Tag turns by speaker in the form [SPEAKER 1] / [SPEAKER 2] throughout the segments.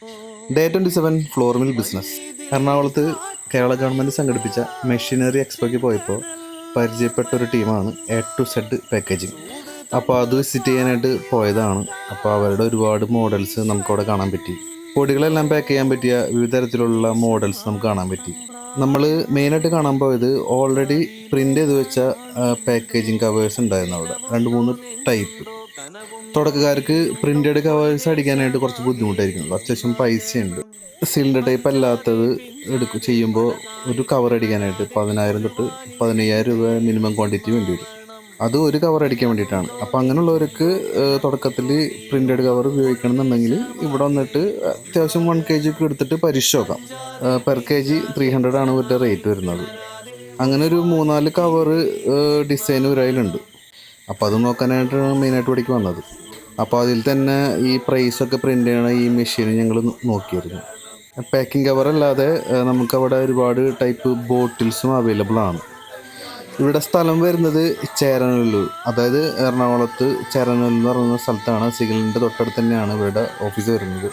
[SPEAKER 1] Day 27 floor mill business. എറണാകുളത്ത് Kerala government സംഘടിപ്പിച്ച machinery എക്സ്പോയ്ക്ക് പോയപ്പോൾ പരിചയപ്പെട്ട ഒരു ടീമാണ് A to Z പാക്കേജിങ്. അപ്പോൾ അത് വിസിറ്റ് ചെയ്യാനായിട്ട് പോയതാണ്. അപ്പോൾ അവരുടെ ഒരുപാട് മോഡൽസ് നമുക്കവിടെ കാണാൻ പറ്റി. പൊടികളെല്ലാം പാക്ക് ചെയ്യാൻ പറ്റിയ വിവിധ തരത്തിലുള്ള മോഡൽസ് നമുക്ക് കാണാൻ പറ്റി. നമ്മൾ മെയിനായിട്ട് കാണാൻ പോയത് ഓൾറെഡി പ്രിൻ്റ് ചെയ്ത് വെച്ച പാക്കേജിങ് കവേഴ്സ് ഉണ്ടായിരുന്നു അവിടെ 2-3 ടൈപ്പ്. തുടക്കക്കാർക്ക് പ്രിൻ്റഡ് കവേഴ്സ് അടിക്കാനായിട്ട് കുറച്ച് ബുദ്ധിമുട്ടായിരിക്കും, അത്യാവശ്യം പൈസയുണ്ട്. സിലിണ്ടർ ടൈപ്പ് അല്ലാത്തത് ചെയ്യുമ്പോൾ ഒരു കവർ അടിക്കാനായിട്ട് 10,000 തൊട്ട് 15,000 രൂപ മിനിമം ക്വാണ്ടിറ്റി വേണ്ടി വരും. അത് ഒരു കവർ അടിക്കാൻ വേണ്ടിയിട്ടാണ്. അപ്പോൾ അങ്ങനെയുള്ളവർക്ക് തുടക്കത്തിൽ പ്രിൻ്റഡ് കവർ ഉപയോഗിക്കണമെന്നുണ്ടെങ്കിൽ ഇവിടെ വന്നിട്ട് അത്യാവശ്യം 1 kg ഒക്കെ എടുത്തിട്ട് പരീക്ഷിച്ച് നോക്കാം. പെർ kg 300 ആണ് ഇവരുടെ റേറ്റ് വരുന്നത്. അങ്ങനെ ഒരു 3-4 കവർ ഡിസൈൻ ഒരു അതിലുണ്ട്. അപ്പോൾ അത് നോക്കാനായിട്ടാണ് മെയിനായിട്ട് ഇവിടേക്ക് വന്നത്. അപ്പോൾ അതിൽ തന്നെ ഈ പ്രൈസൊക്കെ പ്രിൻ്റ് ചെയ്യണ ഈ മെഷീൻ ഞങ്ങൾ നോക്കിയിരുന്നു. പാക്കിംഗ് കവർ അല്ലാതെ നമുക്കവിടെ ഒരുപാട് ടൈപ്പ് ബോട്ടിൽസും അവൈലബിൾ ആണ്. ഇവിടെ സ്ഥലം വരുന്നത് ചേരനല്ലൂർ, അതായത് എറണാകുളത്ത് ചേരനല്ലൂർ എന്ന് പറയുന്ന സ്ഥലത്താണ്. സിഗ്നലിൻ്റെ തൊട്ടടുത്ത് തന്നെയാണ് ഇവരുടെ ഓഫീസ് വരുന്നത്.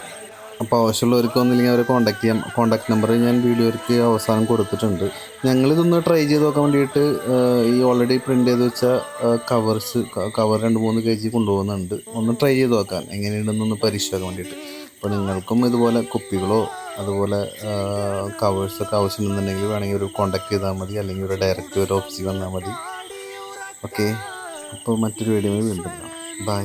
[SPEAKER 1] അപ്പോൾ ആവശ്യമുള്ളവർക്ക് ഒന്നില്ലെങ്കിൽ അവരെ കോൺടാക്ട് ചെയ്യാം. കോൺടാക്ട് നമ്പർ ഞാൻ വീഡിയോയ്ക്ക് അവസാനം കൊടുത്തിട്ടുണ്ട്. ഞങ്ങളിതൊന്ന് ട്രൈ ചെയ്ത് നോക്കാൻ വേണ്ടിയിട്ട് ഈ ഓൾറെഡി പ്രിൻ്റ് ചെയ്ത് വെച്ച കവർ 2-3 kg കൊണ്ടുപോകുന്നുണ്ട്. ഒന്ന് ട്രൈ ചെയ്ത് നോക്കാൻ എങ്ങനെയുണ്ടെന്നൊന്ന് പരീക്ഷിക്കാൻ വേണ്ടിയിട്ട്. അപ്പോൾ നിങ്ങൾക്കും ഇതുപോലെ കുപ്പികളോ അതുപോലെ കവേഴ്സൊക്കെ ആവശ്യമുണ്ടെന്നുണ്ടെങ്കിൽ വേണമെങ്കിൽ ഒരു കോൺടാക്ട് ചെയ്താൽ മതി, അല്ലെങ്കിൽ ഒരു ഡയറക്റ്റ് ഒരു ഓഫീസിൽ വന്നാൽ മതി. ഓക്കെ, അപ്പോൾ മറ്റൊരു വീഡിയോയിൽ വീണ്ടും കാണാം. ബൈ.